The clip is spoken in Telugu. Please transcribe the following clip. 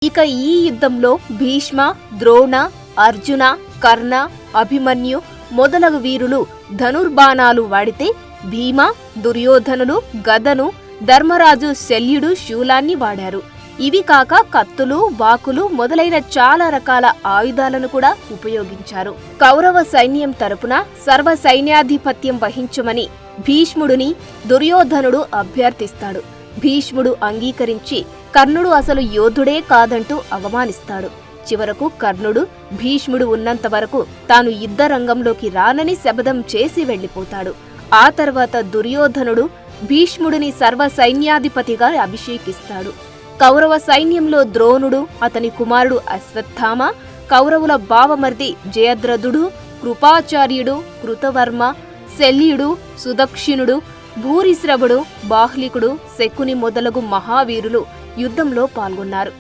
ఇక ఈ యుద్ధంలో భీష్మ, ద్రోణ, అర్జున, కర్ణ, అభిమన్యు మొదలగు వీరులు ధనుర్బాణాలు వాడితే భీమ, దుర్యోధనులు గదను, ధర్మరాజు శల్యుడు శూలాన్ని వాడారు. ఇవి కాక కత్తులు, బాకులు మొదలైన చాలా రకాల ఆయుధాలను కూడా ఉపయోగించారు. కౌరవ సైన్యం తరపున సర్వ సైన్యాధిపత్యం వహించమని భీష్ముడిని దుర్యోధనుడు అభ్యర్థిస్తాడు. భీష్ముడు అంగీకరించి కర్ణుడు అసలు యోధుడే కాదంటూ అవమానిస్తాడు. చివరకు కర్ణుడు భీష్ముడు ఉన్నంత వరకు తాను యుద్ధరంగంలోకి రానని శపథం చేసి వెళ్లిపోతాడు. ఆ తర్వాత దుర్యోధనుడు భీష్ముడిని సర్వ సైన్యాధిపతిగా అభిషేకిస్తాడు. కౌరవ సైన్యంలో ద్రోణుడు, అతని కుమారుడు అశ్వత్థామ, కౌరవుల బావమర్ది జయద్రథుడు, కృపాచార్యుడు, కృతవర్మ, శల్యుడు, సుదక్షిణుడు, భూరిశ్రవుడు, బాహ్లికుడు, శకుని మొదలగు మహావీరులు యుద్ధంలో పాల్గొన్నారు.